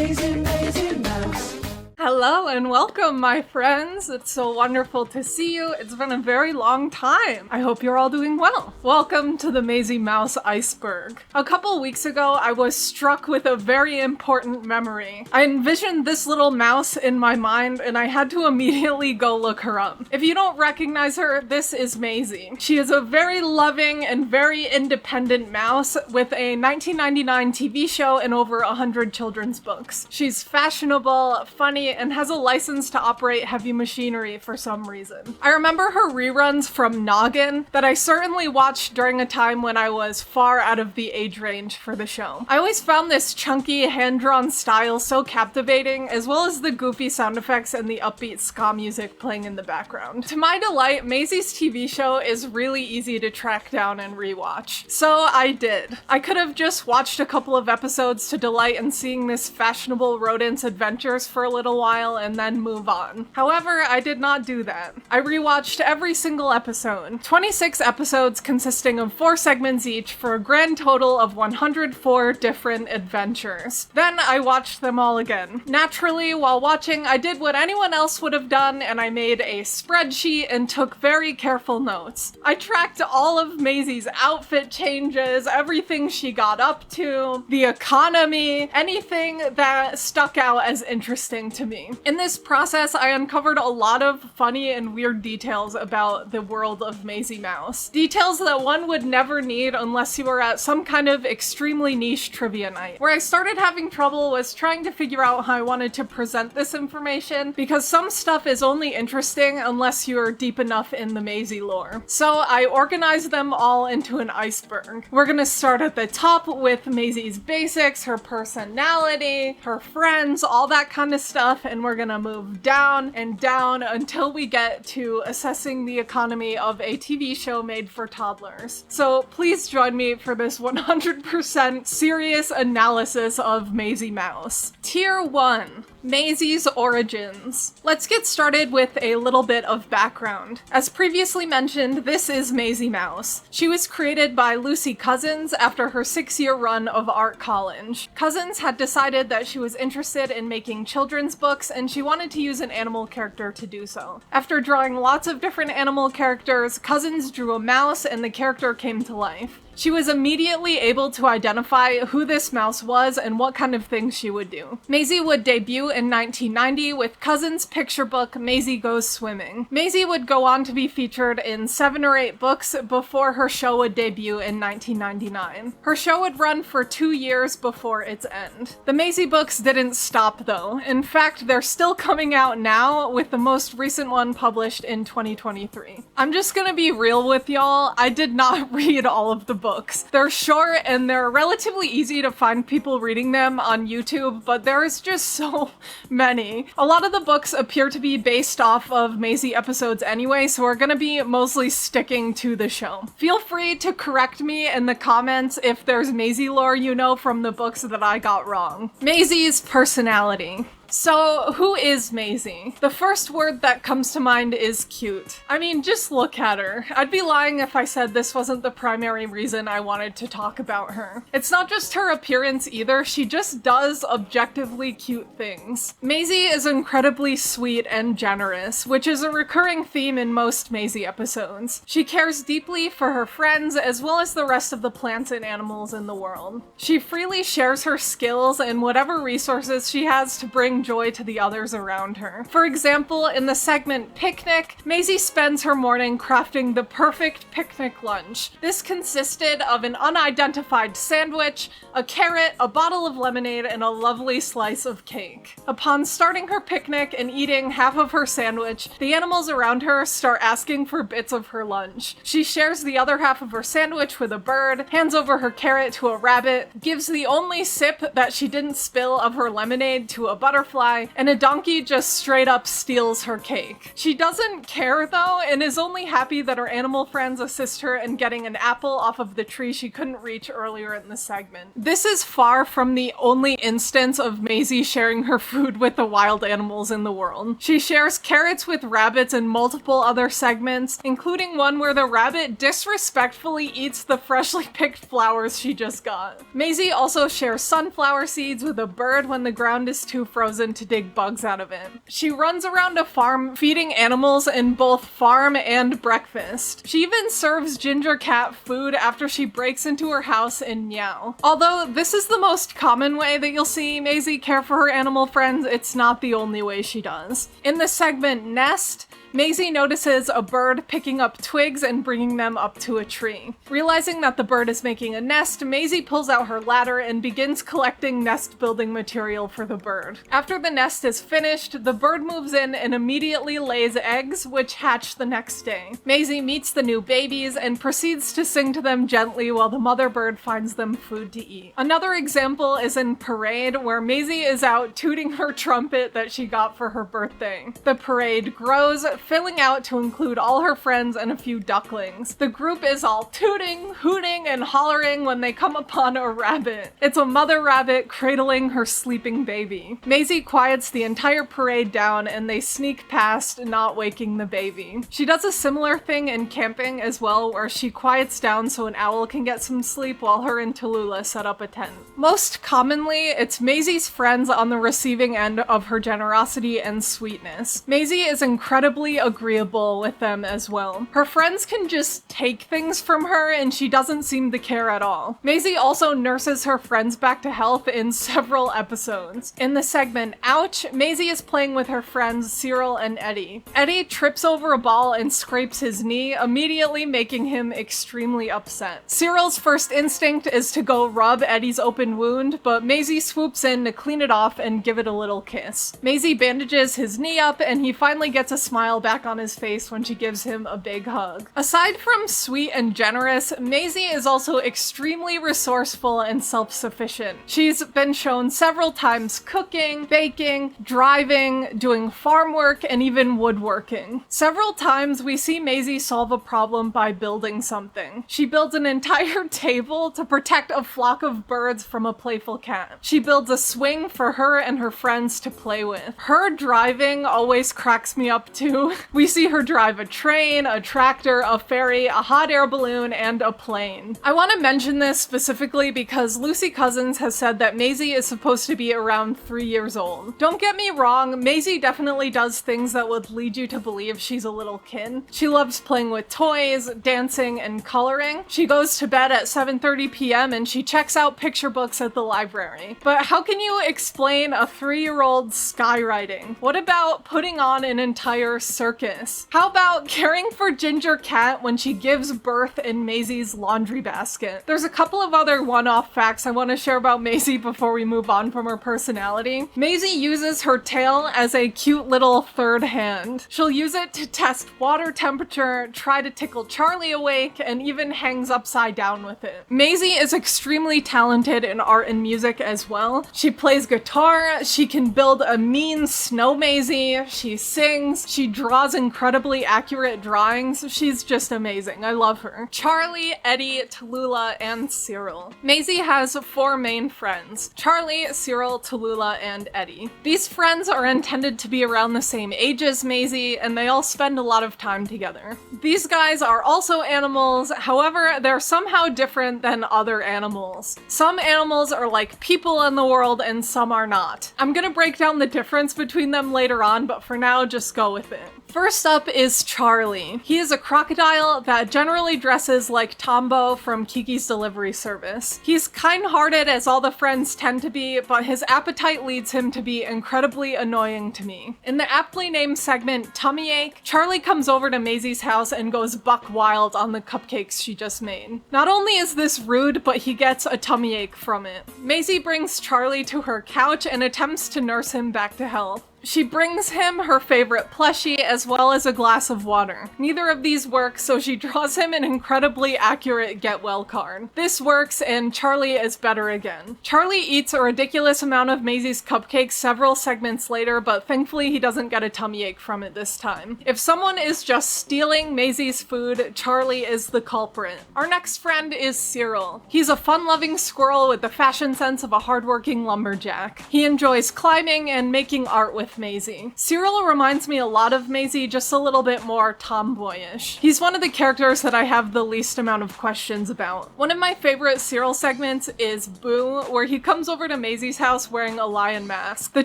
Maisy Mouse. Hello and welcome, my friends. It's so wonderful to see you. It's been a very long time. I hope you're all doing well. Welcome to the Maisy Mouse Iceberg. A couple weeks ago, I was struck with a very important memory. I envisioned this little mouse in my mind and I had to immediately go look her up. If you don't recognize her, this is Maisy. She is a very loving and very independent mouse with a 1999 TV show and over 100 children's books. She's fashionable, funny, and has a license to operate heavy machinery for some reason. I remember her reruns from Noggin that I certainly watched during a time when I was far out of the age range for the show. I always found this chunky, hand-drawn style so captivating, as well as the goofy sound effects and the upbeat ska music playing in the background. To my delight, Maisy's TV show is really easy to track down and rewatch. So I did. I could have just watched a couple of episodes to delight in seeing this fashionable rodent's adventures for a little while and then move on. However, I did not do that. I rewatched every single episode. 26 episodes consisting of 4 segments each for a grand total of 104 different adventures. Then I watched them all again. Naturally, while watching, I did what anyone else would have done and I made a spreadsheet and took very careful notes. I tracked all of Maisy's outfit changes, everything she got up to, the economy, anything that stuck out as interesting to me. In this process, I uncovered a lot of funny and weird details about the world of Maisy Mouse. Details that one would never need unless you were at some kind of extremely niche trivia night. Where I started having trouble was trying to figure out how I wanted to present this information, because some stuff is only interesting unless you're deep enough in the Maisy lore. So I organized them all into an iceberg. We're gonna start at the top with Maisy's basics, her personality, her friends, all that kind of stuff, and we're gonna move down and down until we get to assessing the economy of a TV show made for toddlers. So please join me for this 100% serious analysis of Maisy Mouse. Tier 1. Maisy's origins. Let's get started with a little bit of background. As previously mentioned, this is Maisy Mouse. She was created by Lucy Cousins after her 6-year run of art college. Cousins had decided that she was interested in making children's books and she wanted to use an animal character to do so. After drawing lots of different animal characters, Cousins drew a mouse and the character came to life. She was immediately able to identify who this mouse was and what kind of things she would do. Maisy would debut in 1990 with Cousins' picture book, Maisy Goes Swimming. Maisy would go on to be featured in 7 or 8 books before her show would debut in 1999. Her show would run for 2 years before its end. The Maisy books didn't stop though. In fact, they're still coming out now, with the most recent one published in 2023. I'm just gonna be real with y'all, I did not read all of the books. They're short and they're relatively easy to find people reading them on YouTube, but there's just so many. A lot of the books appear to be based off of Maisy episodes anyway, so we're gonna be mostly sticking to the show. Feel free to correct me in the comments if there's Maisy lore you know from the books that I got wrong. Maisy's personality. So, who is Maisy? The first word that comes to mind is cute. I mean, just look at her. I'd be lying if I said this wasn't the primary reason I wanted to talk about her. It's not just her appearance either, she just does objectively cute things. Maisy is incredibly sweet and generous, which is a recurring theme in most Maisy episodes. She cares deeply for her friends as well as the rest of the plants and animals in the world. She freely shares her skills and whatever resources she has to bring joy to the others around her. For example, in the segment Picnic, Maisy spends her morning crafting the perfect picnic lunch. This consisted of an unidentified sandwich, a carrot, a bottle of lemonade, and a lovely slice of cake. Upon starting her picnic and eating half of her sandwich, the animals around her start asking for bits of her lunch. She shares the other half of her sandwich with a bird, hands over her carrot to a rabbit, gives the only sip that she didn't spill of her lemonade to a butterfly, butterfly, and a donkey just straight up steals her cake. She doesn't care though, and is only happy that her animal friends assist her in getting an apple off of the tree she couldn't reach earlier in the segment. This is far from the only instance of Maisy sharing her food with the wild animals in the world. She shares carrots with rabbits in multiple other segments, including one where the rabbit disrespectfully eats the freshly picked flowers she just got. Maisy also shares sunflower seeds with a bird when the ground is too frozen to dig bugs out of it. She runs around a farm feeding animals in both farm and breakfast. She even serves Ginger Cat food after she breaks into her house in Meow. Although this is the most common way that you'll see Maisy care for her animal friends, it's not the only way she does. In the segment Nest, Maisy notices a bird picking up twigs and bringing them up to a tree. Realizing that the bird is making a nest, Maisy pulls out her ladder and begins collecting nest building material for the bird. After the nest is finished, the bird moves in and immediately lays eggs, which hatch the next day. Maisy meets the new babies and proceeds to sing to them gently while the mother bird finds them food to eat. Another example is in Parade, where Maisy is out tooting her trumpet that she got for her birthday. The parade grows, filling out to include all her friends and a few ducklings. The group is all tooting, hooting, and hollering when they come upon a rabbit. It's a mother rabbit cradling her sleeping baby. Maisy quiets the entire parade down and they sneak past, not waking the baby. She does a similar thing in camping as well, where she quiets down so an owl can get some sleep while her and Tallulah set up a tent. Most commonly, it's Maisy's friends on the receiving end of her generosity and sweetness. Maisy is incredibly agreeable with them as well. Her friends can just take things from her and she doesn't seem to care at all. Maisy also nurses her friends back to health in several episodes. In the segment Ouch, Maisy is playing with her friends Cyril and Eddie. Eddie trips over a ball and scrapes his knee, immediately making him extremely upset. Cyril's first instinct is to go rub Eddie's open wound, but Maisy swoops in to clean it off and give it a little kiss. Maisy bandages his knee up and he finally gets a smile back on his face when she gives him a big hug. Aside from sweet and generous, Maisy is also extremely resourceful and self-sufficient. She's been shown several times cooking, baking, driving, doing farm work, and even woodworking. Several times we see Maisy solve a problem by building something. She builds an entire table to protect a flock of birds from a playful cat. She builds a swing for her and her friends to play with. Her driving always cracks me up too. We see her drive a train, a tractor, a ferry, a hot air balloon, and a plane. I want to mention this specifically because Lucy Cousins has said that Maisy is supposed to be around 3 years old. Don't get me wrong, Maisy definitely does things that would lead you to believe she's a little kid. She loves playing with toys, dancing, and coloring. She goes to bed at 7:30 p.m. and she checks out picture books at the library. But how can you explain a 3-year-old skywriting? What about putting on an entire circus? How about caring for Ginger Cat when she gives birth in Maisy's laundry basket? There's a couple of other one-off facts I want to share about Maisy before we move on from her personality. Maisy uses her tail as a cute little third hand. She'll use it to test water temperature, try to tickle Charlie awake, and even hangs upside down with it. Maisy is extremely talented in art and music as well. She plays guitar, she can build a mean snow Maisy, she sings, she draws incredibly accurate drawings. She's just amazing. I love her. Charlie, Eddie, Tallulah, and Cyril. Maisy has 4 main friends: Charlie, Cyril, Tallulah, and Eddie. These friends are intended to be around the same age as Maisy, and they all spend a lot of time together. These guys are also animals, however, they're somehow different than other animals. Some animals are like people in the world, and some are not. I'm gonna break down the difference between them later on, but for now, just go with it. First up is Charlie. He is a crocodile that generally dresses like Tombo from Kiki's Delivery Service. He's kind-hearted as all the friends tend to be, but his appetite leads him to be incredibly annoying to me. In the aptly named segment Tummy Ache, Charlie comes over to Maisy's house and goes buck wild on the cupcakes she just made. Not only is this rude, but he gets a tummy ache from it. Maisy brings Charlie to her couch and attempts to nurse him back to health. She brings him her favorite plushie as well as a glass of water. Neither of these work, so she draws him an incredibly accurate get well card. This works, and Charlie is better again. Charlie eats a ridiculous amount of Maisy's cupcakes several segments later, but thankfully he doesn't get a tummy ache from it this time. If someone is just stealing Maisy's food, Charlie is the culprit. Our next friend is Cyril. He's a fun-loving squirrel with the fashion sense of a hardworking lumberjack. He enjoys climbing and making art with Maisy. Cyril reminds me a lot of Maisy, just a little bit more tomboyish. He's one of the characters that I have the least amount of questions about. One of my favorite Cyril segments is Boo, where he comes over to Maisy's house wearing a lion mask. The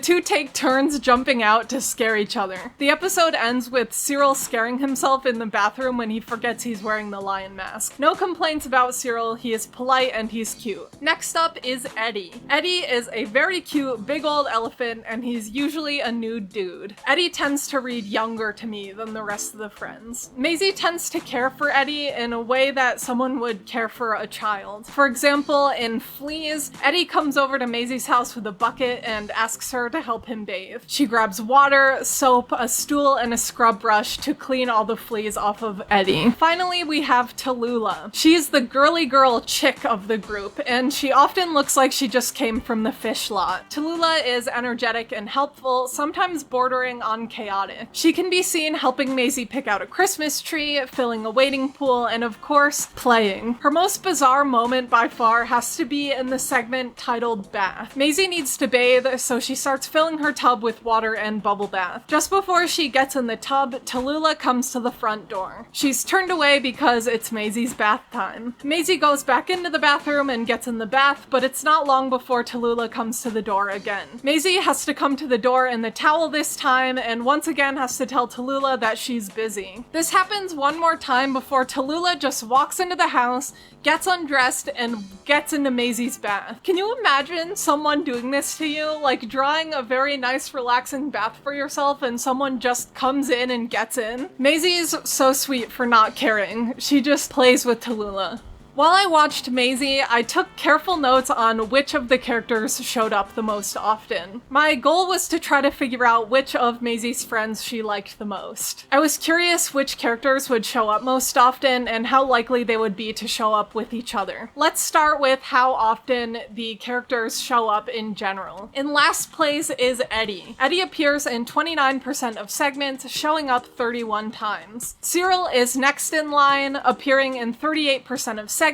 two take turns jumping out to scare each other. The episode ends with Cyril scaring himself in the bathroom when he forgets he's wearing the lion mask. No complaints about Cyril, he is polite and he's cute. Next up is Eddie. Eddie is a very cute big old elephant, and he's usually a nude dude. Eddie tends to read younger to me than the rest of the friends. Maisy tends to care for Eddie in a way that someone would care for a child. For example, in Fleas, Eddie comes over to Maisy's house with a bucket and asks her to help him bathe. She grabs water, soap, a stool, and a scrub brush to clean all the fleas off of Eddie. Finally, we have Tallulah. She's the girly girl chick of the group, and she often looks like she just came from the fish lot. Tallulah is energetic and helpful, sometimes bordering on chaotic. She can be seen helping Maisy pick out a Christmas tree, filling a wading pool, and of course, playing. Her most bizarre moment by far has to be in the segment titled Bath. Maisy needs to bathe, so she starts filling her tub with water and bubble bath. Just before she gets in the tub, Tallulah comes to the front door. She's turned away because it's Maisy's bath time. Maisy goes back into the bathroom and gets in the bath, but it's not long before Tallulah comes to the door again. Maisy has to come to the door in the towel this time, and once again has to tell Tallulah that she's busy. This happens one more time before Tallulah just walks into the house, gets undressed, and gets into Maisy's bath. Can you imagine someone doing this to you? Like drawing a very nice relaxing bath for yourself and someone just comes in and gets in? Maisy's so sweet for not caring. She just plays with Tallulah. While I watched Maisy, I took careful notes on which of the characters showed up the most often. My goal was to try to figure out which of Maisy's friends she liked the most. I was curious which characters would show up most often and how likely they would be to show up with each other. Let's start with how often the characters show up in general. In last place is Eddie. Eddie appears in 29% of segments, showing up 31 times. Cyril is next in line, appearing in 38% of segments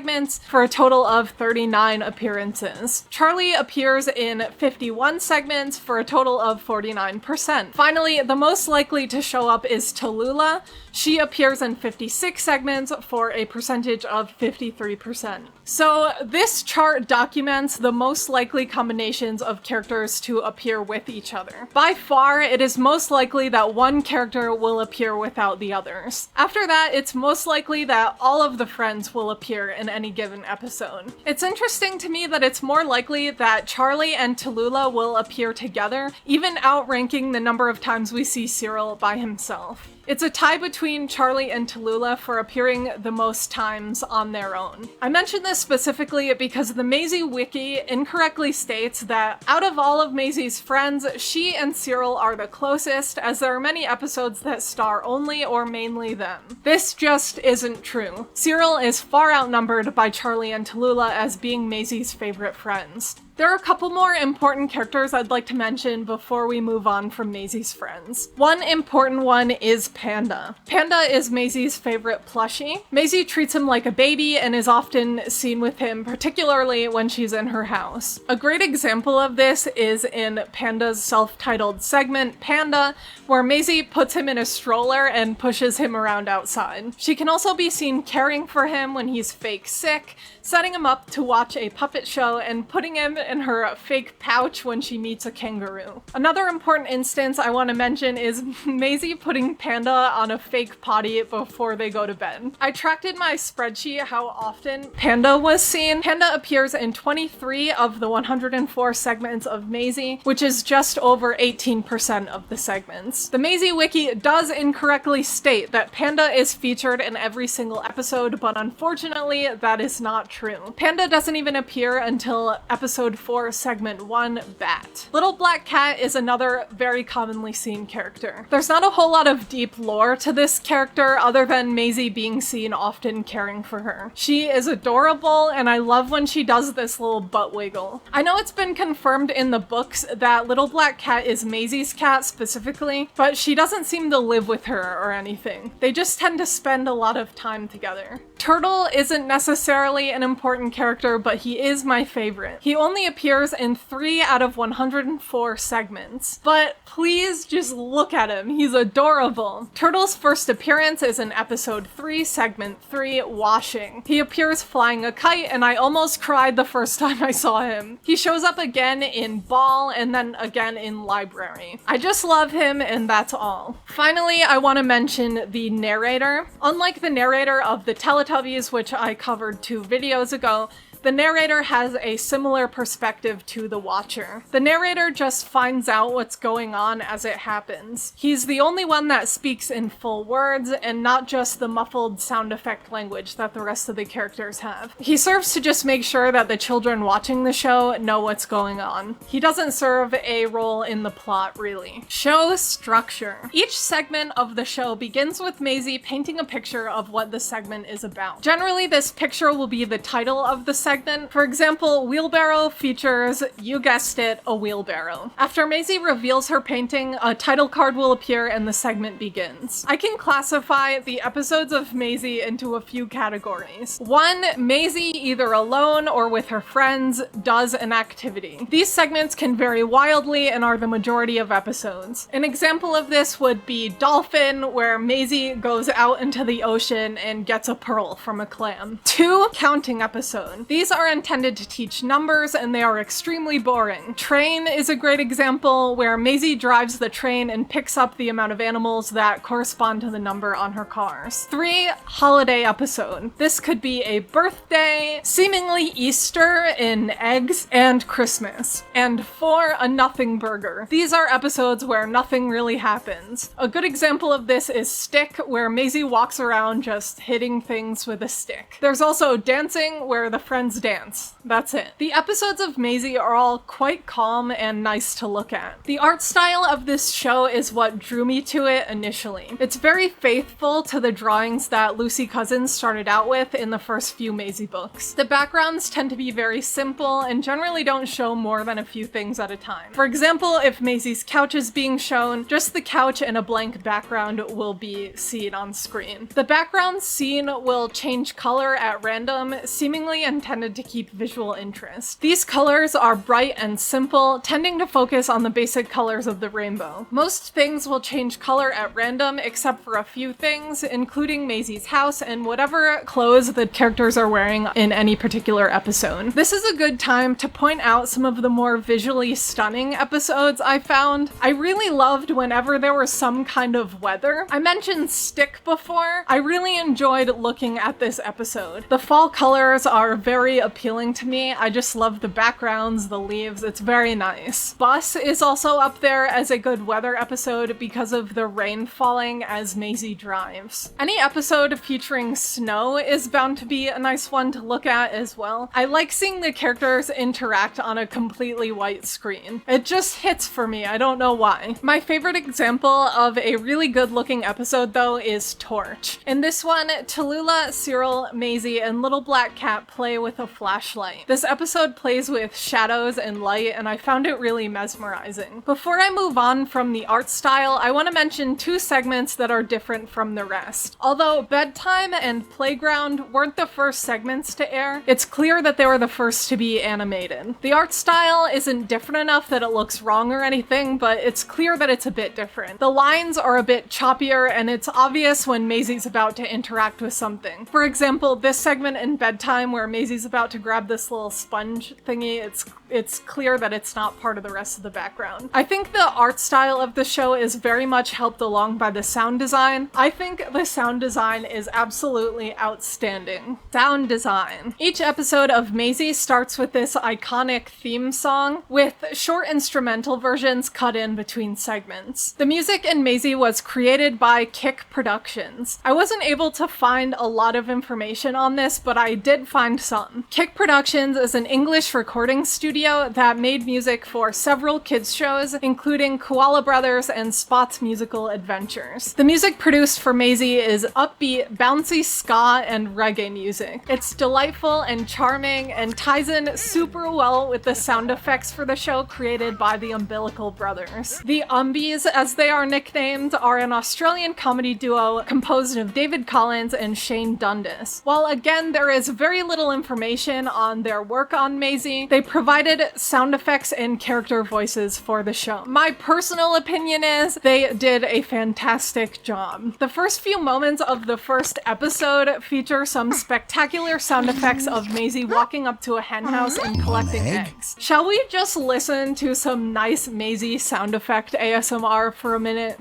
for a total of 39 appearances. Charlie appears in 51 segments for a total of 49%. Finally, the most likely to show up is Tallulah. She appears in 56 segments for a percentage of 53%. So this chart documents the most likely combinations of characters to appear with each other. By far, it is most likely that one character will appear without the others. After that, it's most likely that all of the friends will appear in any given episode. It's interesting to me that it's more likely that Charlie and Tallulah will appear together, even outranking the number of times we see Cyril by himself. It's a tie between Charlie and Tallulah for appearing the most times on their own. I mention this specifically because the Maisy wiki incorrectly states that out of all of Maisy's friends, she and Cyril are the closest, as there are many episodes that star only or mainly them. This just isn't true. Cyril is far outnumbered by Charlie and Tallulah as being Maisy's favorite friends. There are a couple more important characters I'd like to mention before we move on from Maisy's friends. One important one is Panda. Panda is Maisy's favorite plushie. Maisy treats him like a baby and is often seen with him, particularly when she's in her house. A great example of this is in Panda's self-titled segment, Panda, where Maisy puts him in a stroller and pushes him around outside. She can also be seen caring for him when he's fake sick, setting him up to watch a puppet show, and putting him in her fake pouch when she meets a kangaroo. Another important instance I want to mention is Maisy putting Panda on a fake potty before they go to bed. I tracked in my spreadsheet how often Panda was seen. Panda appears in 23 of the 104 segments of Maisy, which is just over 18% of the segments. The Maisy wiki does incorrectly state that Panda is featured in every single episode, but unfortunately that is not true. Panda doesn't even appear until episode 4, segment 1, Bat. Little Black Cat is another very commonly seen character. There's not a whole lot of deep lore to this character other than Maisy being seen often caring for her. She is adorable, and I love when she does this little butt wiggle. I know it's been confirmed in the books that Little Black Cat is Maisy's cat specifically, but she doesn't seem to live with her or anything. They just tend to spend a lot of time together. Turtle isn't necessarily an important character, but he is my favorite. He only appears in 3 out of 104 segments, but please just look at him. He's adorable. Turtle's first appearance is in episode 3, segment 3, Washing. He appears flying a kite, and I almost cried the first time I saw him. He shows up again in Ball and then again in Library. I just love him, and that's all. Finally, I want to mention the narrator. Unlike the narrator of the Teletubbies, which I covered 2 videos ago, the narrator has a similar perspective to the watcher. The narrator just finds out what's going on as it happens. He's the only one that speaks in full words and not just the muffled sound effect language that the rest of the characters have. He serves to just make sure that the children watching the show know what's going on. He doesn't serve a role in the plot, really. Show structure. Each segment of the show begins with Maisy painting a picture of what the segment is about. Generally, this picture will be the title of the segment. For example, Wheelbarrow features, you guessed it, a wheelbarrow. After Maisy reveals her painting, a title card will appear and the segment begins. I can classify the episodes of Maisy into a few categories. 1, Maisy, either alone or with her friends, does an activity. These segments can vary wildly and are the majority of episodes. An example of this would be Dolphin, where Maisy goes out into the ocean and gets a pearl from a clam. 2, Counting episode. These are intended to teach numbers and they are extremely boring. Train is a great example where Maisy drives the train and picks up the amount of animals that correspond to the number on her cars. 3, Holiday episode. This could be a birthday, seemingly Easter in eggs, and Christmas. And 4, a Nothing Burger. These are episodes where nothing really happens. A good example of this is Stick, where Maisy walks around just hitting things with a stick. There's also Dancing, where the friends dance. That's it. The episodes of Maisy are all quite calm and nice to look at. The art style of this show is what drew me to it initially. It's very faithful to the drawings that Lucy Cousins started out with in the first few Maisy books. The backgrounds tend to be very simple and generally don't show more than a few things at a time. For example, if Maisy's couch is being shown, just the couch and a blank background will be seen on screen. The background scene will change color at random, seemingly intended to keep visual interest. These colors are bright and simple, tending to focus on the basic colors of the rainbow. Most things will change color at random except for a few things, including Maisy's house and whatever clothes the characters are wearing in any particular episode. This is a good time to point out some of the more visually stunning episodes I found. I really loved whenever there was some kind of weather. I mentioned Stick before. I really enjoyed looking at this episode. The fall colors are very appealing to me. I just love the backgrounds, the leaves. It's very nice. Bus is also up there as a good weather episode because of the rain falling as Maisy drives. Any episode featuring snow is bound to be a nice one to look at as well. I like seeing the characters interact on a completely white screen. It just hits for me. I don't know why. My favorite example of a really good looking episode though is Torch. In this one, Tallulah, Cyril, Maisy, and Little Black Cat play with a flashlight. This episode plays with shadows and light, and I found it really mesmerizing. Before I move on from the art style, I want to mention 2 segments that are different from the rest. Although Bedtime and Playground weren't the first segments to air, it's clear that they were the first to be animated. The art style isn't different enough that it looks wrong or anything, but it's clear that it's a bit different. The lines are a bit choppier, and it's obvious when Maisy's about to interact with something. For example, this segment in Bedtime where Maisy's about to grab this little sponge thingy, it's clear that it's not part of the rest of the background. I think the art style of the show is very much helped along by the sound design. I think the sound design is absolutely outstanding. Sound design. Each episode of Maisy starts with this iconic theme song with short instrumental versions cut in between segments. The music in Maisy was created by Kick Productions. I wasn't able to find a lot of information on this, but I did find some. Kick.com. Kick Productions is an English recording studio that made music for several kids shows, including Koala Brothers and Spot's Musical Adventures. The music produced for Maisy is upbeat, bouncy ska and reggae music. It's delightful and charming and ties in super well with the sound effects for the show created by the Umbilical Brothers. The Umbies, as they are nicknamed, are an Australian comedy duo composed of David Collins and Shane Dundas. While again there is very little information on their work on Maisy, they provided sound effects and character voices for the show. My personal opinion is they did a fantastic job. The first few moments of the first episode feature some spectacular sound effects of Maisy walking up to a henhouse and collecting eggs. Shall we just listen to some nice Maisy sound effect ASMR for a minute?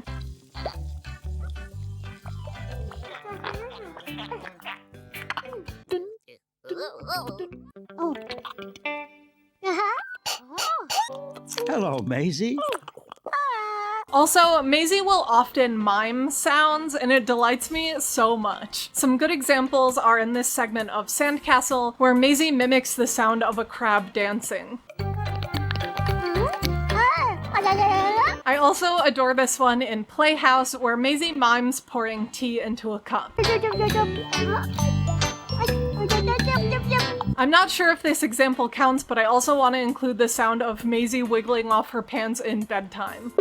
Hello, Maisy. Also, Maisy will often mime sounds, and it delights me so much. Some good examples are in this segment of Sandcastle, where Maisy mimics the sound of a crab dancing. I also adore this one in Playhouse, where Maisy mimes pouring tea into a cup. I'm not sure if this example counts, but I also want to include the sound of Maisy wiggling off her pants in bedtime.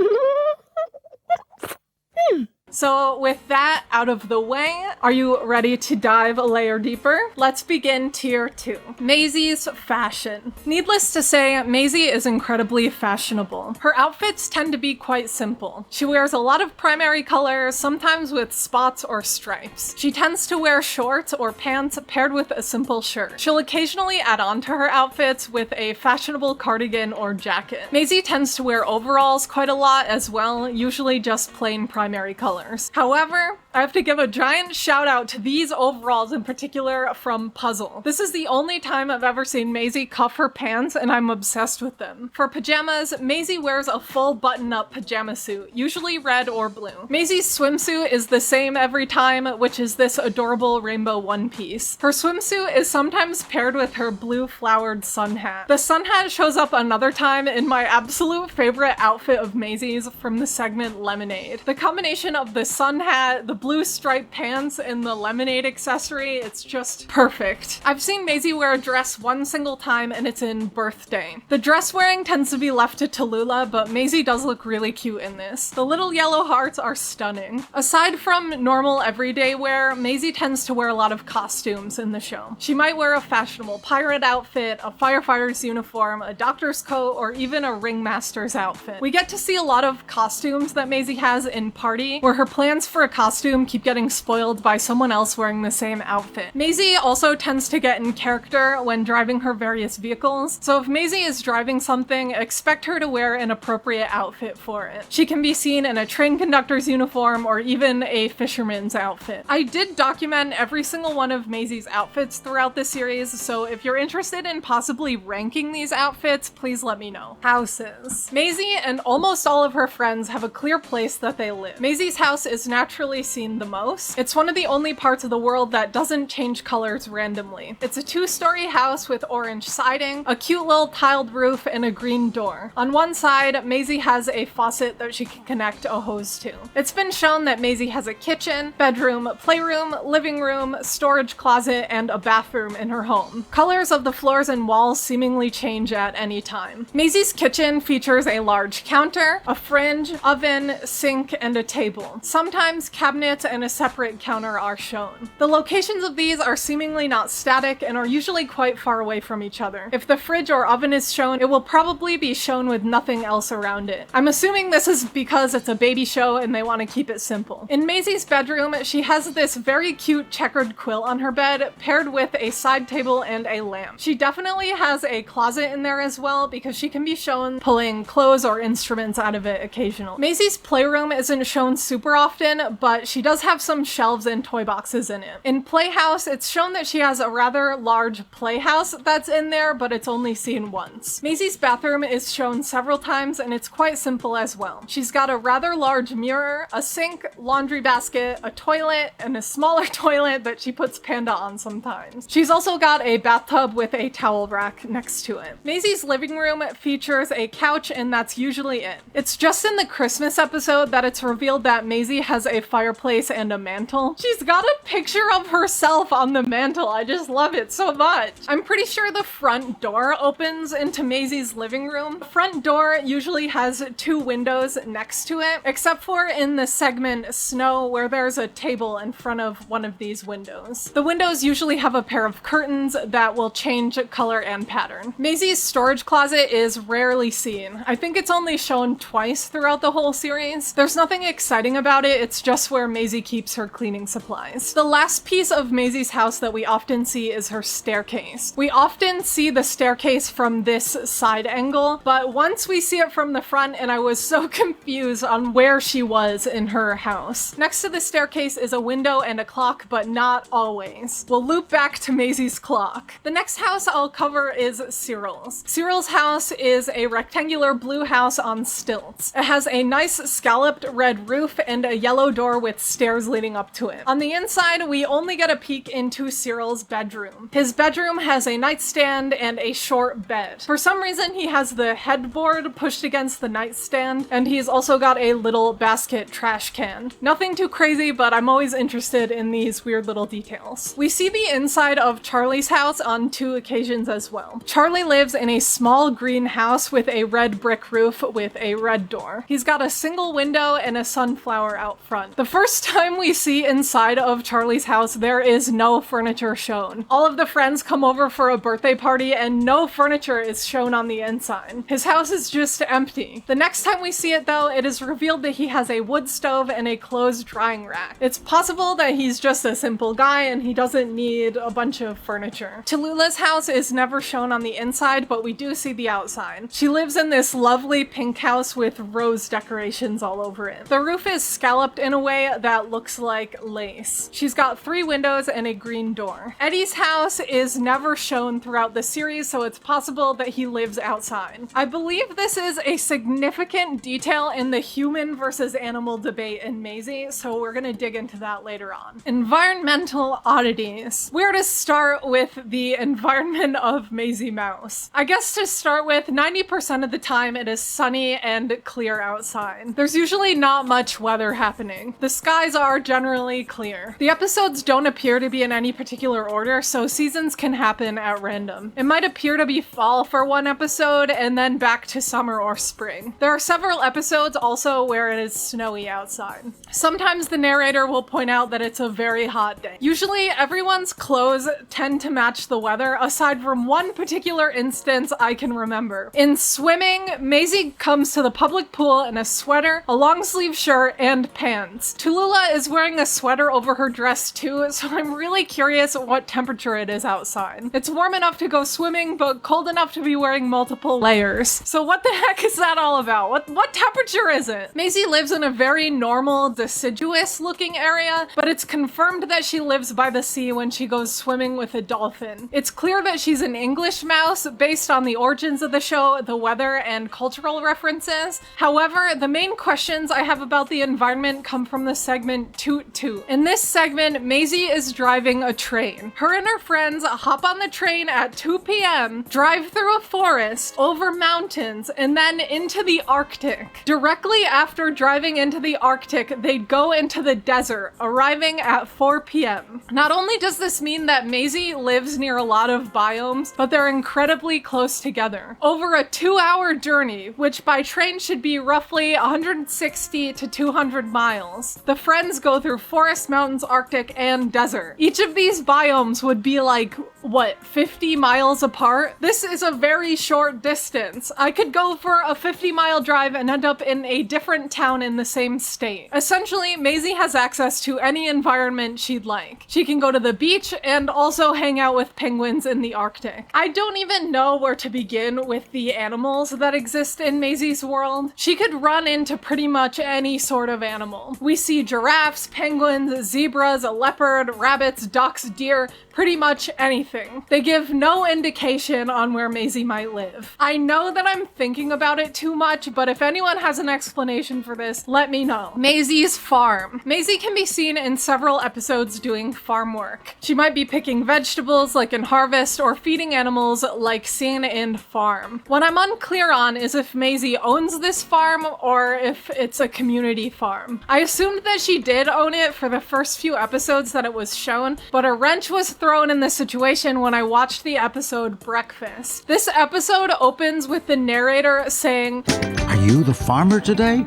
So with that out of the way, are you ready to dive a layer deeper? Let's begin tier 2. Maisy's fashion. Needless to say, Maisy is incredibly fashionable. Her outfits tend to be quite simple. She wears a lot of primary colors, sometimes with spots or stripes. She tends to wear shorts or pants paired with a simple shirt. She'll occasionally add on to her outfits with a fashionable cardigan or jacket. Maisy tends to wear overalls quite a lot as well, usually just plain primary colors. However, I have to give a giant shout out to these overalls in particular from Puzzle. This is the only time I've ever seen Maisy cuff her pants, and I'm obsessed with them. For pajamas, Maisy wears a full button-up pajama suit, usually red or blue. Maisy's swimsuit is the same every time, which is this adorable rainbow one piece. Her swimsuit is sometimes paired with her blue flowered sun hat. The sun hat shows up another time in my absolute favorite outfit of Maisy's from the segment Lemonade. The combination of the sun hat, the blue striped pants, and the lemonade accessory, it's just perfect. I've seen Maisy wear a dress one single time, and it's in Birthday. The dress wearing tends to be left to Tallulah, but Maisy does look really cute in this. The little yellow hearts are stunning. Aside from normal everyday wear, Maisy tends to wear a lot of costumes in the show. She might wear a fashionable pirate outfit, a firefighter's uniform, a doctor's coat, or even a ringmaster's outfit. We get to see a lot of costumes that Maisy has in Party, where her plans for a costume keep getting spoiled by someone else wearing the same outfit. Maisy also tends to get in character when driving her various vehicles, so if Maisy is driving something, expect her to wear an appropriate outfit for it. She can be seen in a train conductor's uniform or even a fisherman's outfit. I did document every single one of Maisy's outfits throughout the series, so if you're interested in possibly ranking these outfits, please let me know. Houses. Maisy and almost all of her friends have a clear place that they live. Maisy's house is naturally seen the most. It's one of the only parts of the world that doesn't change colors randomly. It's a 2-story house with orange siding, a cute little tiled roof, and a green door. On one side, Maisy has a faucet that she can connect a hose to. It's been shown that Maisy has a kitchen, bedroom, playroom, living room, storage closet, and a bathroom in her home. Colors of the floors and walls seemingly change at any time. Maisy's kitchen features a large counter, a fridge, oven, sink, and a table. Sometimes cabinets and a separate counter are shown. The locations of these are seemingly not static and are usually quite far away from each other. If the fridge or oven is shown, it will probably be shown with nothing else around it. I'm assuming this is because it's a baby show and they want to keep it simple. In Maisy's bedroom, she has this very cute checkered quilt on her bed, paired with a side table and a lamp. She definitely has a closet in there as well, because she can be shown pulling clothes or instruments out of it occasionally. Maisy's playroom isn't shown super often, but she she does have some shelves and toy boxes in it. In Playhouse, it's shown that she has a rather large playhouse that's in there, but it's only seen once. Maisy's bathroom is shown several times, and it's quite simple as well. She's got a rather large mirror, a sink, laundry basket, a toilet, and a smaller toilet that she puts Panda on sometimes. She's also got a bathtub with a towel rack next to it. Maisy's living room features a couch, and that's usually it. It's just in the Christmas episode that it's revealed that Maisy has a fireplace and a mantle. She's got a picture of herself on the mantle. I just love it so much. I'm pretty sure the front door opens into Maisy's living room. The front door usually has 2 windows next to it, except for in the segment Snow, where there's a table in front of one of these windows. The windows usually have a pair of curtains that will change color and pattern. Maisy's storage closet is rarely seen. I think it's only shown twice throughout the whole series. There's nothing exciting about it, it's just where Maisy keeps her cleaning supplies. The last piece of Maisy's house that we often see is her staircase. We often see the staircase from this side angle, but once we see it from the front, and I was so confused on where she was in her house. Next to the staircase is a window and a clock, but not always. We'll loop back to Maisy's clock. The next house I'll cover is Cyril's. Cyril's house is a rectangular blue house on stilts. It has a nice scalloped red roof and a yellow door with stairs leading up to it. On the inside, we only get a peek into Cyril's bedroom. His bedroom has a nightstand and a short bed. For some reason, he has the headboard pushed against the nightstand, and he's also got a little basket trash can. Nothing too crazy, but I'm always interested in these weird little details. We see the inside of Charlie's house on 2 occasions as well. Charlie lives in a small green house with a red brick roof with a red door. He's got a single window and a sunflower out front. The first time we see inside of Charlie's house, there is no furniture shown. All of the friends come over for a birthday party and no furniture is shown on the inside. His house is just empty. The next time we see it though, it is revealed that he has a wood stove and a closed drying rack. It's possible that he's just a simple guy and he doesn't need a bunch of furniture. Tallulah's house is never shown on the inside, but we do see the outside. She lives in this lovely pink house with rose decorations all over it. The roof is scalloped in a way that looks like lace. She's got 3 windows and a green door. Eddie's house is never shown throughout the series, so it's possible that he lives outside. I believe this is a significant detail in the human versus animal debate in Maisy, so we're gonna dig into that later on. Environmental oddities. Where to start with the environment of Maisy Mouse? I guess to start with, 90% of the time it is sunny and clear outside. There's usually not much weather happening. The skies are generally clear. The episodes don't appear to be in any particular order, so seasons can happen at random. It might appear to be fall for one episode and then back to summer or spring. There are several episodes also where it is snowy outside. Sometimes the narrator will point out that it's a very hot day. Usually everyone's clothes tend to match the weather, aside from one particular instance I can remember. In swimming, Maisy comes to the public pool in a sweater, a long sleeve shirt, and pants. Tallulah is wearing a sweater over her dress too, so I'm really curious what temperature it is outside. It's warm enough to go swimming, but cold enough to be wearing multiple layers. So what the heck is that all about? What temperature is it? Maisy lives in a very normal, deciduous looking area, but it's confirmed that she lives by the sea when she goes swimming with a dolphin. It's clear that she's an English mouse based on the origins of the show, the weather, and cultural references. However, the main questions I have about the environment come from the segment Toot Toot. In this segment, Maisy is driving a train. Her and her friends hop on the train at 2 p.m., drive through a forest, over mountains, and then into the Arctic. Directly after driving into the Arctic, they go into the desert, arriving at 4 p.m. Not only does this mean that Maisy lives near a lot of biomes, but they're incredibly close together. Over a 2-hour journey, which by train should be roughly 160 to 200 miles, the friends go through forest, mountains, Arctic, and desert. Each of these biomes would be like, what, 50 miles apart? This is a very short distance. I could go for a 50-mile drive and end up in a different town in the same state. Essentially, Maisy has access to any environment she'd like. She can go to the beach and also hang out with penguins in the Arctic. I don't even know where to begin with the animals that exist in Maisy's world. She could run into pretty much any sort of animal. We see giraffes, penguins, zebras, a leopard, rabbits, ducks, deer, pretty much anything. They give no indication on where Maisy might live. I know that I'm thinking about it too much, but if anyone has an explanation for this, let me know. Maisy's farm. Maisy can be seen in several episodes doing farm work. She might be picking vegetables like in Harvest or feeding animals like seen in Farm. What I'm unclear on is if Maisy owns this farm or if it's a community farm. I assumed that she did own it for the first few episodes that it was shown, but a wrench was thrown in the situation when I watched the episode Breakfast. This episode opens with the narrator saying, Are you the farmer today?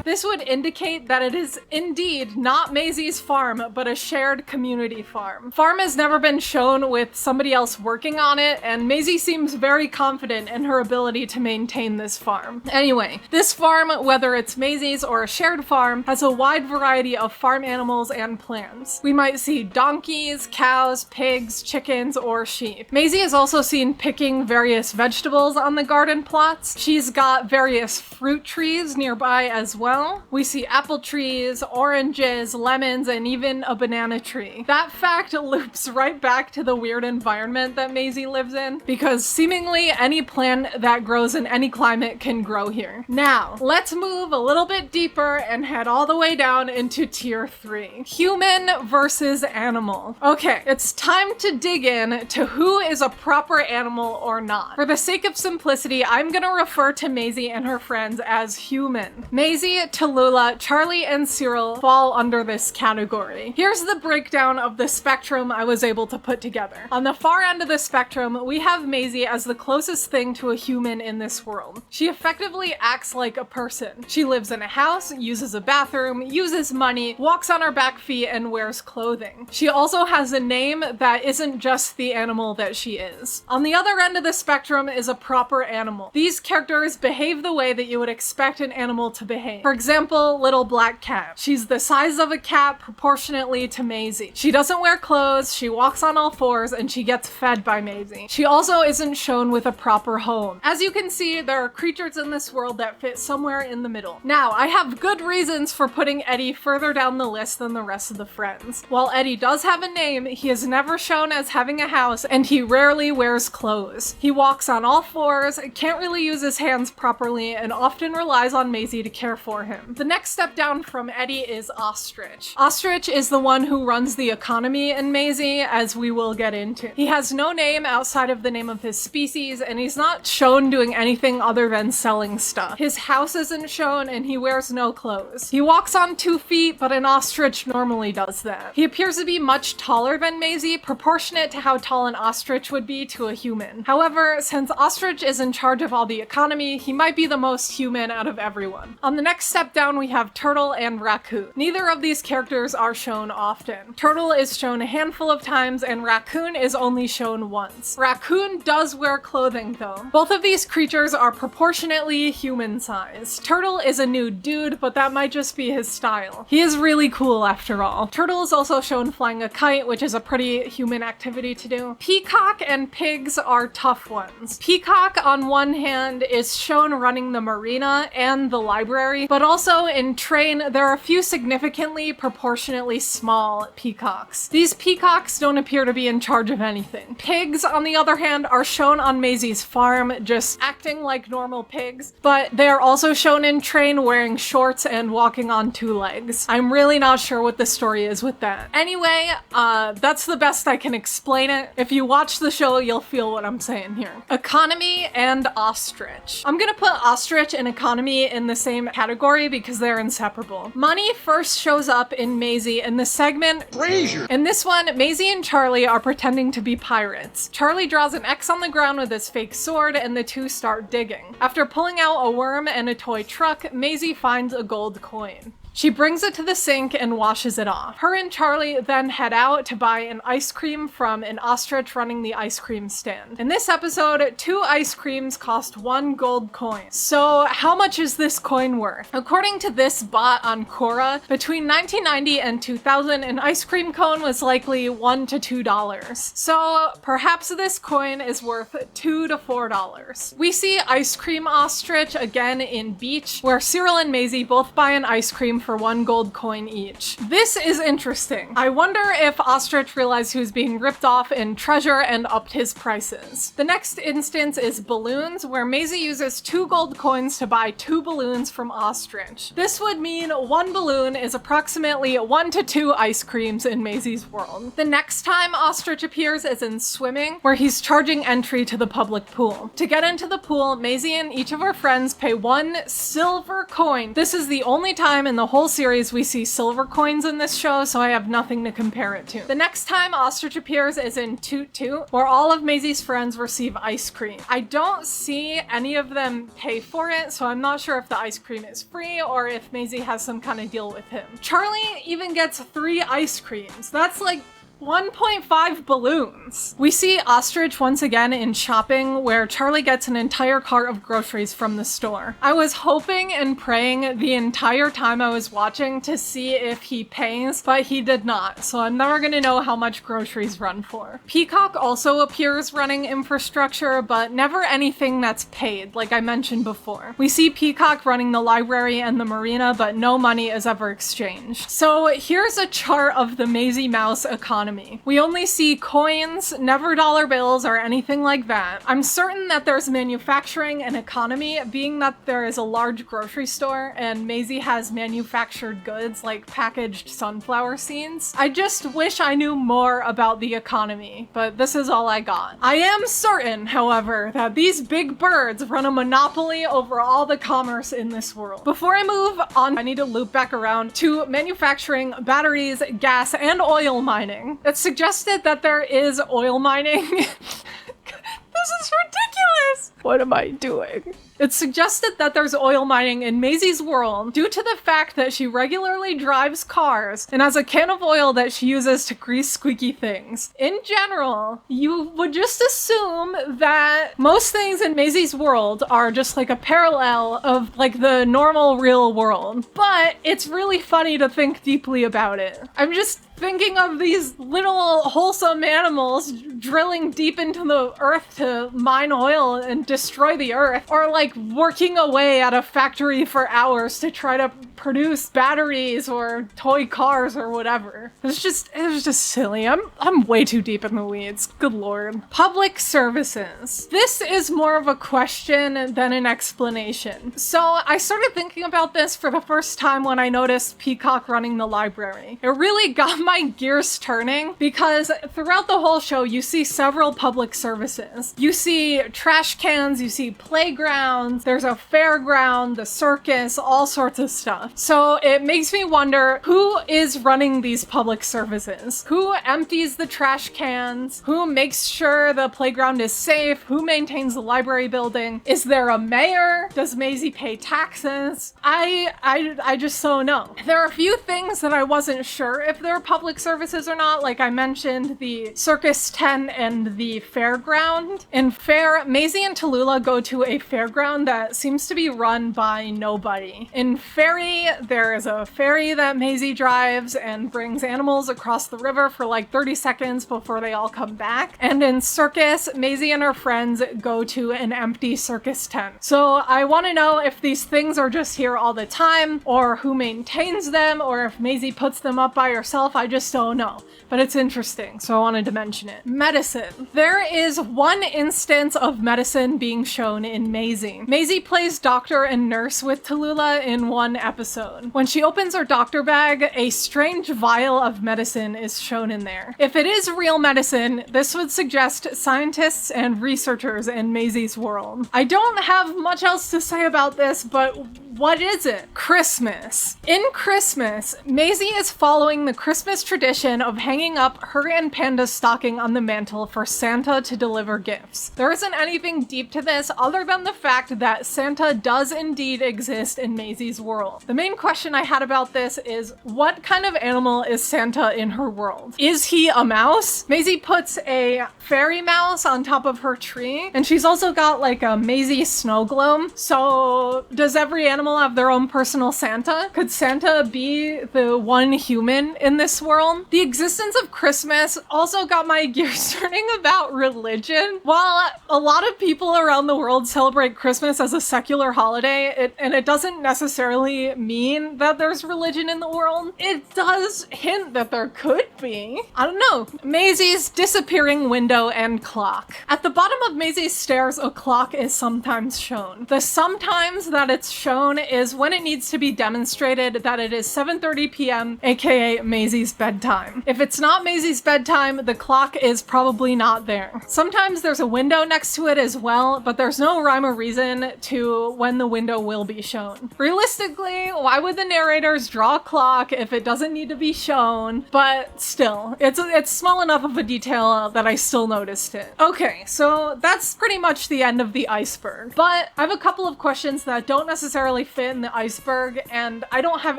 This would indicate that it is indeed not Maisy's farm, but a shared community farm. Farm has never been shown with somebody else working on it, and Maisy seems very confident in her ability to maintain this farm. Anyway, this farm, whether it's Maisy's or a shared farm, has a wide variety of farm animals and plants. We might see donkeys, cows, pigs, chickens, or sheep. Maisy is also seen picking various vegetables on the garden plots. She's got various fruit trees nearby as well. We see apple trees, oranges, lemons, and even a banana tree. That fact loops right back to the weird environment that Maisy lives in, because seemingly any plant that grows in any climate can grow here. Now, let's move a little bit deeper and head all the way down into tier 3. Human versus animal. Okay, it's time to dig in to who is a proper animal or not. For the sake of simplicity, I'm gonna refer to Maisy and her friends as human. Maisy, Tallulah, Charlie, and Cyril fall under this category. Here's the breakdown of the spectrum I was able to put together. On the far end of the spectrum, we have Maisy as the closest thing to a human in this world. She effectively acts like a person. She lives in a house, uses a bathroom, uses money, walks on her back feet, and wears clothing. She also has a name that isn't just the animal that she is. On the other end of the spectrum is a proper animal. These characters behave the way that you would expect an animal to behave. For example, Little Black Cat. She's the size of a cat proportionately to Maisy. She doesn't wear clothes, she walks on all fours, and she gets fed by Maisy. She also isn't shown with a proper home. As you can see, there are creatures in this world that fit somewhere in the middle. Now, I have good reasons for putting Eddie further down the list than the rest of the friends. While Eddie does have a name, he is never shown as having a house, and he rarely wears clothes. He walks on all fours, can't really use his hands properly, and often relies on Maisy to care for him. The next step down from Eddie is Ostrich. Ostrich is the one who runs the economy in Maisy, as we will get into. He has no name outside of the name of his species, and he's not shown doing anything other than selling stuff. His house isn't shown, and he wears no clothes. He walks on 2 feet, but an ostrich normally does that. He appears to be much taller than Maisy, proportionate to how tall an ostrich would be to a human. However, since Ostrich is in charge of all the economy, he might be the most human out of everyone. On the next step down, we have Turtle and Raccoon. Neither of these characters are shown often. Turtle is shown a handful of times, and Raccoon is only shown once. Raccoon does wear clothing though. Both of these creatures are proportionately human-sized. Turtle is a nude dude, but that might just be his style. He is really cool after all. Turtle is also shown flying a kite, which is a pretty human activity to do. Peacock and pigs are tough ones. Peacock, on one hand, is shown running the marina and the library, but also in Train, there are a few significantly proportionately small peacocks. These peacocks don't appear to be in charge of anything. Pigs, on the other hand, are shown on Maisy's farm, just acting like normal pigs, but they are also shown in Train wearing shorts and walking on 2 legs. I'm really not sure what the story is with that. Anyway, that's the best I can explain it. If you watch the show, you'll feel what I'm saying here. Economy and Ostrich. I'm gonna put Ostrich and Economy in the same category because they're inseparable. Money first shows up in Maisy in the segment Frazier. In this one, Maisy and Charlie are pretending to be pirates. Charlie draws an X on the ground with his fake sword, and the two start digging. After pulling out a worm and a toy truck, Maisy finds a gold coin. She brings it to the sink and washes it off. Her and Charlie then head out to buy an ice cream from an ostrich running the ice cream stand. In this episode, 2 ice creams cost 1 gold coin. So how much is this coin worth? According to this bot on Quora, between 1990 and 2000, an ice cream cone was likely $1 to $2. So perhaps this coin is worth $2 to $4. We see Ice Cream Ostrich again in Beach, where Cyril and Maisy both buy an ice cream for 1 gold coin each. This is interesting. I wonder if Ostrich realized he was being ripped off in treasure and upped his prices. The next instance is balloons, where Maisy uses 2 gold coins to buy 2 balloons from Ostrich. This would mean 1 balloon is approximately 1 to 2 ice creams in Maisy's world. The next time Ostrich appears is in swimming, where he's charging entry to the public pool. To get into the pool, Maisy and each of her friends pay 1 silver coin. This is the only time in the whole series we see silver coins in this show, so I have nothing to compare it to. The next time Ostrich appears is in Toot Toot, where all of Maisy's friends receive ice cream. I don't see any of them pay for it, so I'm not sure if the ice cream is free or if Maisy has some kind of deal with him. Charlie even gets 3 ice creams. That's like 1.5 balloons. We see Ostrich once again in shopping, where Charlie gets an entire cart of groceries from the store. I was hoping and praying the entire time I was watching to see if he pays, but he did not, so I'm never gonna know how much groceries run for. Peacock also appears running infrastructure, but never anything that's paid, like I mentioned before. We see Peacock running the library and the marina, but no money is ever exchanged. So here's a chart of the Maisy Mouse economy. We only see coins, never dollar bills or anything like that. I'm certain that there's manufacturing and economy, being that there is a large grocery store and Maisy has manufactured goods like packaged sunflower seeds. I just wish I knew more about the economy, but this is all I got. I am certain, however, that these big birds run a monopoly over all the commerce in this world. Before I move on, I need to loop back around to manufacturing, batteries, gas, and oil mining. It's suggested that there is oil mining. This is ridiculous! What am I doing? It's suggested that there's oil mining in Maisy's world due to the fact that she regularly drives cars and has a can of oil that she uses to grease squeaky things. In general, you would just assume that most things in Maisy's world are just like a parallel of like the normal real world. But it's really funny to think deeply about it. I'm just thinking of these little wholesome animals drilling deep into the earth to mine oil and destroy the earth, or like working away at a factory for hours to try to produce batteries or toy cars or whatever. It was just silly. I'm way too deep in the weeds. Good lord. Public services. This is more of a question than an explanation. So I started thinking about this for the first time when I noticed Peacock running the library. It really got my gears turning because throughout the whole show you see several public services. You see trash cans, you see playgrounds, there's a fairground, the circus, all sorts of stuff. So it makes me wonder, who is running these public services? Who empties the trash cans? Who makes sure the playground is safe? Who maintains the library building? Is there a mayor? Does Maisy pay taxes? I just don't know. There are a few things that I wasn't sure if they're public services or not. Like I mentioned the circus tent and the fairground. In Fair, Maisy and Tallulah go to a fairground that seems to be run by nobody. In Fairy, there is a ferry that Maisy drives and brings animals across the river for like 30 seconds before they all come back. And in Circus, Maisy and her friends go to an empty circus tent. So I want to know if these things are just here all the time, or who maintains them, or if Maisy puts them up by herself. I just don't know. But it's interesting, so I wanted to mention it. Medicine. There is one instance of medicine being shown in Maisy. Maisy plays doctor and nurse with Tallulah in one episode. When she opens her doctor bag, a strange vial of medicine is shown in there. If it is real medicine, this would suggest scientists and researchers in Maisy's world. I don't have much else to say about this, but what is it? Christmas. In Christmas, Maisy is following the Christmas tradition of hanging up her and Panda's stocking on the mantle for Santa to deliver gifts. There isn't anything deep to this other than the fact that Santa does indeed exist in Maisy's world. The main question I had about this is, what kind of animal is Santa in her world? Is he a mouse? Maisy puts a fairy mouse on top of her tree, and she's also got like a Maisy snow globe. So does every animal animal have their own personal Santa? Could Santa be the one human in this world? The existence of Christmas also got my gears turning about religion. While a lot of people around the world celebrate Christmas as a secular holiday, and it doesn't necessarily mean that there's religion in the world, it does hint that there could be. I don't know. Maisy's disappearing window and clock. At the bottom of Maisy's stairs, a clock is sometimes shown. The sometimes that it's shown is when it needs to be demonstrated that it is 7:30 p.m., aka Maisy's bedtime. If it's not Maisy's bedtime, the clock is probably not there. Sometimes there's a window next to it as well, but there's no rhyme or reason to when the window will be shown. Realistically, why would the narrators draw a clock if it doesn't need to be shown? But still, it's small enough of a detail that I still noticed it. Okay, so that's pretty much the end of the iceberg. But I have a couple of questions that don't necessarily fit in the iceberg, and I don't have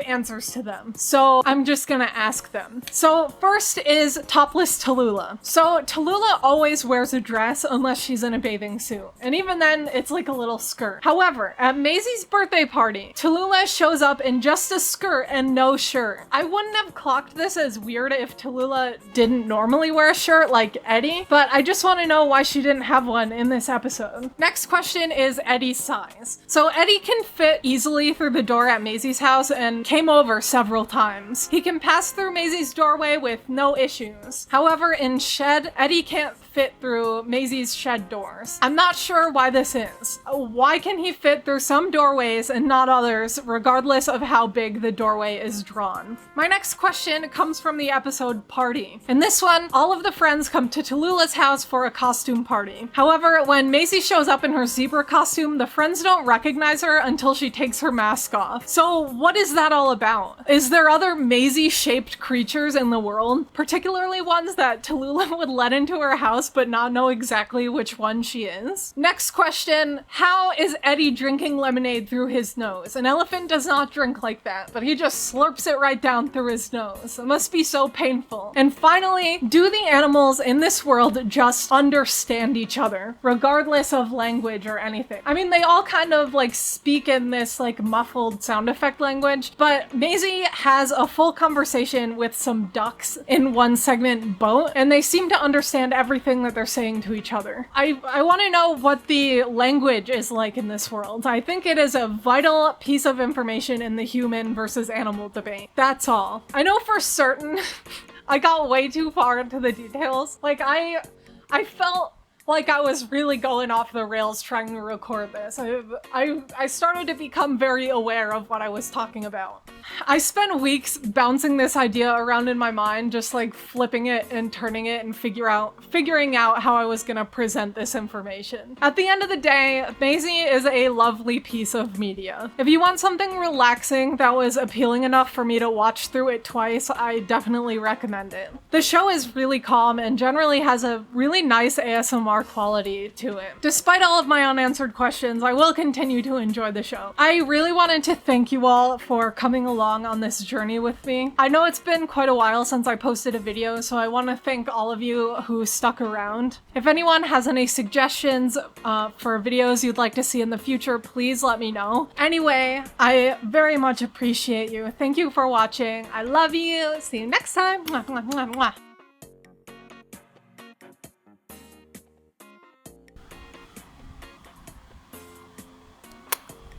answers to them. So I'm just gonna ask them. So first is topless Tallulah. So Tallulah always wears a dress unless she's in a bathing suit. And even then, it's like a little skirt. However, at Maisy's birthday party, Tallulah shows up in just a skirt and no shirt. I wouldn't have clocked this as weird if Tallulah didn't normally wear a shirt like Eddie, but I just want to know why she didn't have one in this episode. Next question is Eddie's size. So Eddie can fit easily through the door at Maisy's house and came over several times. He can pass through Maisy's doorway with no issues. However, in Shed, Eddie can't fit through Maisy's shed doors. I'm not sure why this is. Why can he fit through some doorways and not others, regardless of how big the doorway is drawn? My next question comes from the episode Party. In this one, all of the friends come to Tallulah's house for a costume party. However, when Maisy shows up in her zebra costume, the friends don't recognize her until she takes her mask off. So what is that all about? Is there other Maisy-shaped creatures in the world, particularly ones that Tallulah would let into her house but not know exactly which one she is? Next question, how is Eddie drinking lemonade through his nose? An elephant does not drink like that, but he just slurps it right down through his nose. It must be so painful. And finally, do the animals in this world just understand each other, regardless of language or anything? I mean, they all kind of like speak in this like muffled sound effect language, but Maisy has a full conversation with some ducks in one segment boat, and they seem to understand everything that they're saying to each other. I want to know what the language is like in this world. I think it is a vital piece of information in the human versus animal debate. That's all. I know for certain I got way too far into the details. Like I felt like I was really going off the rails trying to record this. I started to become very aware of what I was talking about. I spent weeks bouncing this idea around in my mind, just like flipping it and turning it and figuring out how I was gonna present this information. At the end of the day, Maisy is a lovely piece of media. If you want something relaxing that was appealing enough for me to watch through it twice, I definitely recommend it. The show is really calm and generally has a really nice ASMR quality to it. Despite all of my unanswered questions, I will continue to enjoy the show. I really wanted to thank you all for coming along on this journey with me. I know it's been quite a while since I posted a video, so I want to thank all of you who stuck around. If anyone has any suggestions for videos you'd like to see in the future, please let me know. Anyway, I very much appreciate you. Thank you for watching. I love you. See you next time. Mwah, mwah, mwah, mwah.